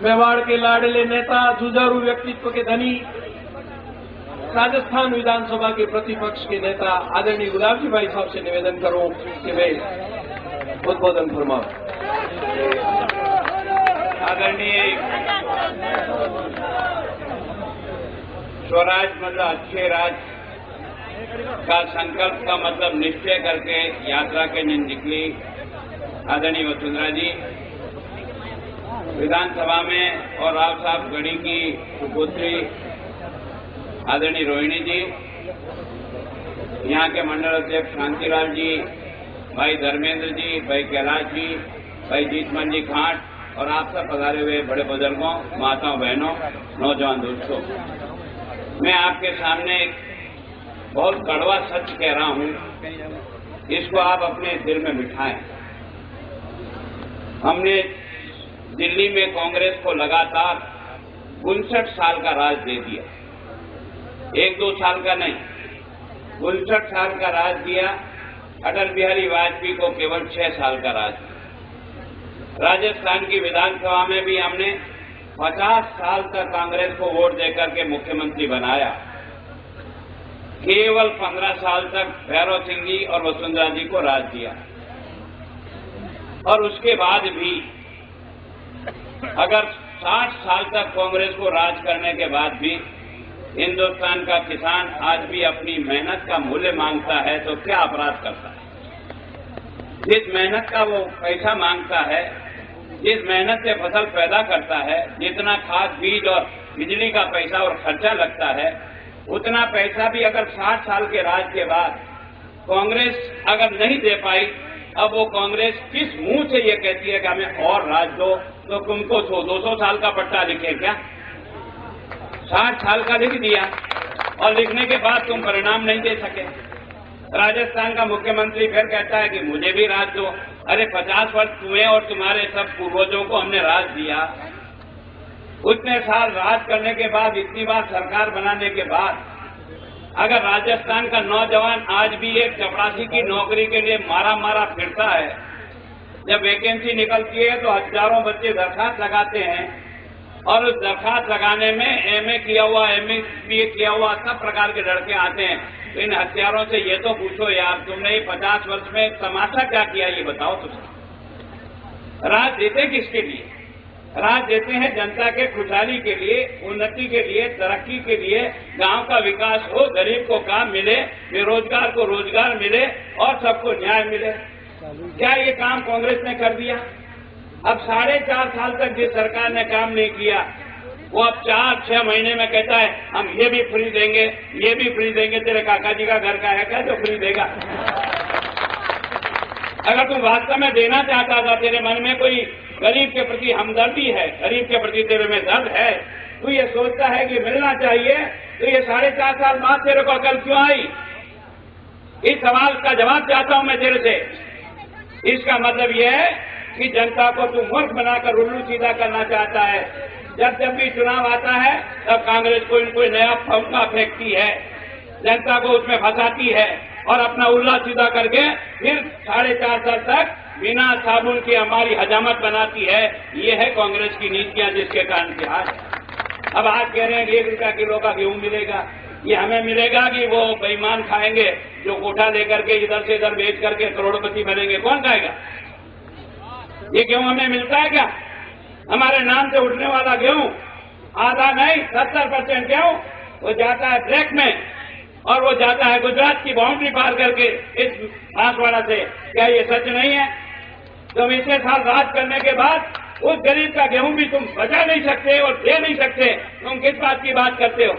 मेवाड़ के लाडले नेता, जुझारू व्यक्तित्व के धनी, राजस्थान विधानसभा के प्रतिपक्ष के नेता आदरणीय गुलाब जी भाई साहब से निवेदन करूं कि वे उद्बोधन फरमाओ। आदरणीय स्वराज मतलब अच्छे राज का संकल्प का मतलब निश्चय करके यात्रा के लिए निकली आदरणीय वसुंधरा जी विधानसभा में, और राव साहब गढ़ी की सुपुत्री आदरणीय रोहिणी जी, यहाँ के मंडल अध्यक्ष शांतिलाल जी, भाई धर्मेंद्र जी, भाई कैलाश जी, भाई जीतमन जी खाट और आप सब पधारे हुए बड़े बुजुर्गों, माताओं, बहनों, नौजवान दोस्तों, मैं आपके सामने एक बहुत कड़वा सच कह रहा हूं, इसको आप अपने दिल में बिठाएं। हमने दिल्ली में कांग्रेस को लगातार 59 साल का राज दे दिया, 1-2 साल का नहीं, 59 साल का राज दिया। अटल बिहारी वाजपेयी को केवल 6 साल का राज दिया। राजस्थान की विधानसभा में भी हमने 50 साल तक कांग्रेस को वोट देकर के मुख्यमंत्री बनाया। केवल 15 साल तक भैरव सिंह जी और वसुंधरा जी को राज दिया, और उसके बाद भी अगर 60 साल तक कांग्रेस को राज करने के बाद भी हिंदुस्तान का किसान आज भी अपनी मेहनत का मूल्य मांगता है तो क्या अपराध करता है? जिस मेहनत का वो पैसा मांगता है, जिस मेहनत से फसल पैदा करता है, जितना खाद, बीज और बिजली का पैसा और खर्चा लगता है, उतना पैसा भी अगर 60 साल के राज के बाद कांग्रेस अगर नहीं दे पाई, अब वो कांग्रेस किस मुंह से ये कहती है कि हमें और राज दो, तो तुमको 200 साल का पट्टा लिखे क्या? 60 साल का लिख दिया और लिखने के बाद तुम परिणाम नहीं दे सके। राजस्थान का मुख्यमंत्री फिर कहता है कि मुझे भी राज दो। अरे 50 वर्ष तुम्हें और तुम्हारे सब पूर्वजों को हमने राज दिया, उतने साल राज करने के बाद, इतनी बार सरकार बनाने के बाद, अगर राजस्थान का नौजवान आज भी एक चपरासी की नौकरी के लिए मारा फिरता है, जब वैकेंसी निकलती है तो हजारों बच्चे दरखास्त लगाते हैं, और उस दरखास्त लगाने में एमए किया हुआ, एमए किया हुआ सब प्रकार के लड़के आते हैं। तो इन हथियारों से ये तो पूछो यार, तुमने 50 वर्ष में तमाशा क्या किया, ये बताओ तुम। राज देते किसके लिए? राज देते हैं जनता के खुशहाली के लिए, उन्नति के लिए, तरक्की के लिए, गांव का विकास हो, गरीब को काम मिले, बेरोजगार को रोजगार मिले और सबको न्याय मिले। क्या ये काम कांग्रेस ने कर दिया? अब 4.5 साल तक जिस सरकार ने काम नहीं किया, वो अब 4-6 महीने में कहता है हम ये भी फ्री देंगे, ये भी फ्री देंगे। तेरे काका जी का घर का है क्या जो फ्री देगा? अगर तू वास्तव में देना चाहता था, तेरे मन में कोई गरीब के प्रति हमदर्दी है, गरीब के प्रति तेरे में दर्द है, तू ये सोचता है कि मिलना चाहिए, तो ये 4.5 साल बाद तेरे को अकल क्यों आई? इस सवाल का जवाब चाहता हूं मैं तेरे से। इसका मतलब यह है कि जनता को तू मूर्ख बनाकर उल्लू सीधा करना चाहता है। जब भी चुनाव आता है तब कांग्रेस कोई नया फौका फेंकती है, जनता को उसमें फंसाती है और अपना उल्ला सीधा करके फिर 4.5 साल तक बिना साबुन की हमारी हजामत बनाती है। ये है कांग्रेस की नीतियां, जिसके कारण की आज अब आज कह रहे हैं 1 रुपया किलो का गेहूं मिलेगा। ये हमें मिलेगा कि वो बेईमान खाएंगे जो कोठा लेकर के इधर से इधर बेच करके करोड़पति बनेंगे? कौन खाएगा? ये गेहूं हमें मिलता है क्या? हमारे नाम से उठने वाला गेहूं आधा नहीं 70% गेहूं वो जाता है ब्लैक में, और वो जाता है गुजरात की बाउंड्री पार करके इस बांसवाड़ा से। क्या ये सच नहीं है? तुम इतने साल राज करने के बाद उस गरीब का गेहूं भी तुम बचा नहीं सकते और दे नहीं सकते। तुम किस बात की बात करते हो?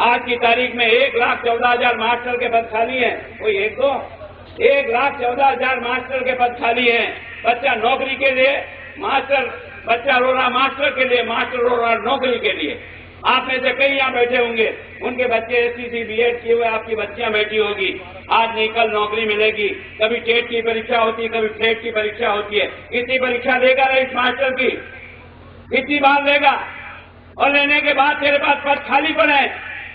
आज की तारीख में 1,14,000 मास्टर के पद खाली हैं। कोई 1,14,000 मास्टर के पद खाली हैं। बच्चा नौकरी के लिए, मास्टर बच्चा रो रहा मास्टर के लिए, मास्टर रो रहा नौकरी के लिए। आप में से कई यहाँ बैठे होंगे, उनके बच्चे एसटीसी बीएड किए हुए आपकी बच्चियां बैठी होगी। आज नहीं कल नौकरी मिलेगी। कभी टेट की परीक्षा होती है, कभी फ्लेट की परीक्षा होती है। कितनी परीक्षा लेगा इस मास्टर की? कितनी बार लेगा? और लेने के बाद तेरे पास पद खाली पड़े,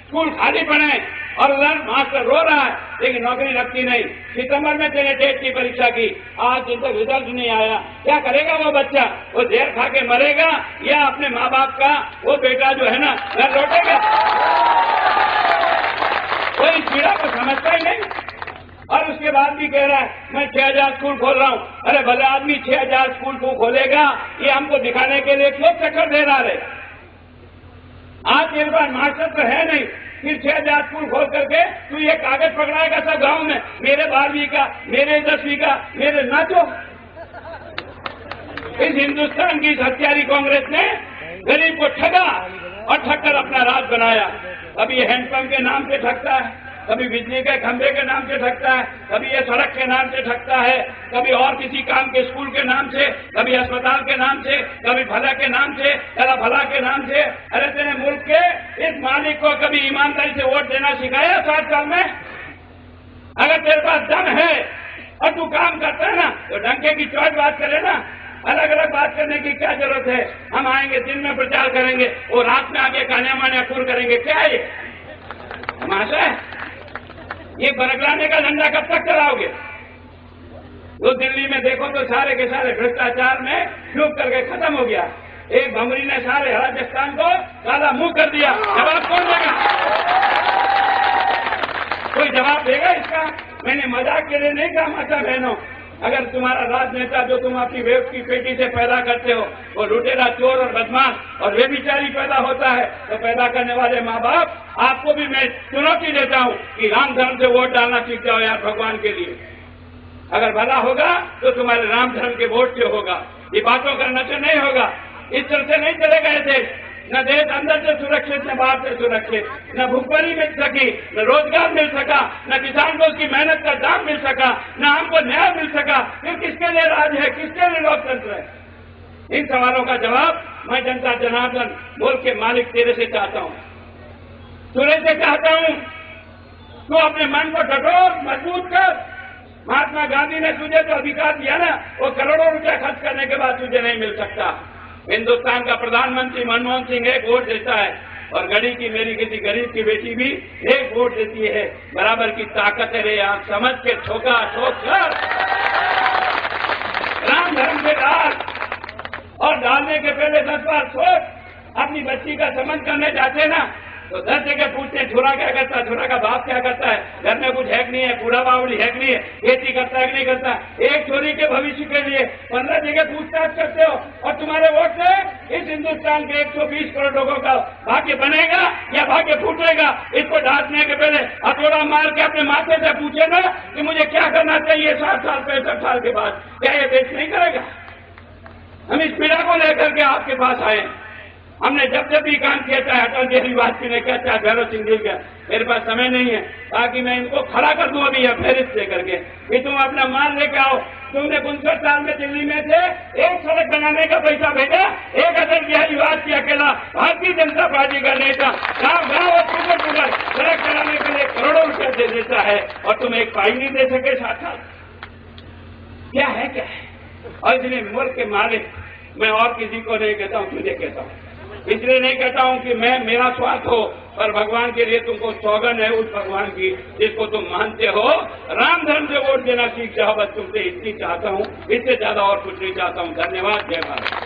स्कूल खाली पड़े, और उधर मास्टर रो रहा है लेकिन नौकरी लगती नहीं। सितंबर में तेने टेट की परीक्षा की, आज दिन तक रिजल्ट नहीं आया। क्या करेगा वो बच्चा? वो जहर खा के मरेगा या अपने माँ बाप का वो बेटा जो है ना घर लौटेगा? वो इस पीड़ा को समझता ही नहीं। और उसके बाद भी कह रहा है मैं 6000 स्कूल खोल रहा हूं। अरे भले आदमी 6000 स्कूल को खोलेगा, ये हमको दिखाने के लिए क्यों चक्कर दे रहा है? आज तेरे पास मास्टर तो है नहीं, फिर 6000 स्कूल खोल करके तू ये कागज पकड़ाएगा सब गांव में, मेरे 12वीं का, मेरे 10वीं का, मेरे नाचो। इस हिंदुस्तान की हत्यारी कांग्रेस ने गरीब को ठगा और ठगकर अपना राज बनाया। कभी ये हैंडपंप के नाम से ठगता है, कभी बिजली के खंभे के नाम से ठगता है, कभी ये सड़क के नाम से ठगता है, कभी और किसी काम के स्कूल के नाम से, कभी अस्पताल के नाम से, कभी भला के नाम से, कभी भला के नाम से। अरे तेरे मुल्क के इस मालिक को कभी ईमानदारी से वोट देना सिखाया 60 साल में? अगर तेरे पास दम है और तू काम करता है ना तो डंके की चौट बात करे ना, अलग अलग बात करने की क्या जरूरत है? हम आएंगे दिन में प्रचार करेंगे और रात में आगे कान्या मान्या खूर करेंगे, क्या है ये तमाशा है? ये बरगलाने का धंधा कब तक चलाओगे? तो दिल्ली में देखो तो सारे के सारे भ्रष्टाचार में डूब करके खत्म हो गया। एक भमरी ने सारे राजस्थान को काला मुंह कर दिया। जवाब कौन देगा? कोई जवाब देगा इसका? मैंने मजाक के लिए नहीं कहा माता बहनों, अगर तुम्हारा राजनेता जो तुम अपनी वेब की पेटी से पैदा करते हो वो लुटेरा, चोर और बदमाश और व्यभिचारी पैदा होता है, तो पैदा करने वाले माँ बाप आपको भी मैं चुनौती देता हूँ कि राम धर्म से वोट डालना सीख जाओ यार भगवान के लिए। अगर भला होगा तो तुम्हारे राम धर्म के वोट से होगा, ये बातों करने से नहीं होगा। इस तरह से नहीं चलेगा ये देश। न देश अंदर से सुरक्षित, न बाहर से सुरक्षित, न भुखमरी मिल सकी, न रोजगार मिल सका, न किसान को उसकी मेहनत का दाम मिल सका, न हमको न्याय मिल सका। फिर किसके लिए राज है, किसके लिए लोकतंत्र है? इन सवालों का जवाब मैं जनता जनार्दन मुल्क के मालिक तेरे से चाहता हूँ, तुझे से चाहता हूँ। तू अपने मन को कठोर मजबूत कर। महात्मा गांधी ने तुझे जो अधिकार दिया ना, वो करोड़ों रुपया खर्च करने के बाद तुझे नहीं मिल सकता। हिंदुस्तान का प्रधानमंत्री मनमोहन सिंह एक वोट देता है और गड़ी की मेरी किसी गरीब की बेटी भी एक वोट देती है। बराबर की ताकत है रे, आप समझ के ठोका ठोक कर राम धर्म के डाल, और डालने के पहले 10 बार सोच। अपनी बच्ची का संबंध करने जाते ना तो 10 जगह पूछते हैं छोरा क्या करता है, छोरा का बाप क्या करता है, घर में कुछ है कि नहीं है, कूड़ा बावड़ी है कि नहीं है, खेती करता है कि नहीं करता। एक छोरी के भविष्य के लिए 15 जगह पूछताछ करते हो, और तुम्हारे वोट से इस हिंदुस्तान के 120 करोड़ लोगों का भाग्य बनेगा या भाग्य फूटेगा? इसको डांटने के पहले हथौड़ा मार के अपने माथे से पूछे ना कि मुझे क्या करना चाहिए 60 साल 65 साल के बाद, क्या ये देश नहीं करेगा? हम इस पीड़ा को लेकर के आपके पास आए। हमने जब जब भी काम किया, चाहे अटल बिहारी वाजपेयी ने किया, चाहे भैरव सिंह जी का, मेरे पास समय नहीं है ताकि मैं इनको खड़ा कर दूं अभी फेरिस्त दे करके कि तुम अपना माल लेके आओ। तुमने 59 साल में दिल्ली में थे, एक सड़क बनाने का पैसा भेजा, एक अटल बिहारी वाजपेयी अकेला भारतीय जनता पार्टी का नेता गाँव गाँव और टुकड़ सड़क बनाने के लिए करोड़ों रुपया दे देता है, और तुम एक पाई नहीं दे सके। साथ क्या है क्या है? और इसलिए मुल्क के मालिक मैं और किसी को नहीं कहता हूँ, तुझे कहता हूँ। इसलिए नहीं कहता हूं कि मेरा स्वार्थ हो, पर भगवान के लिए तुमको सौगंध है उस भगवान की जिसको तुम मानते हो। राम धर्म से वोट देना सीख जाओ, बस तुमसे इतनी चाहता हूं, इससे ज्यादा और कुछ नहीं चाहता हूं। धन्यवाद। जय भारत।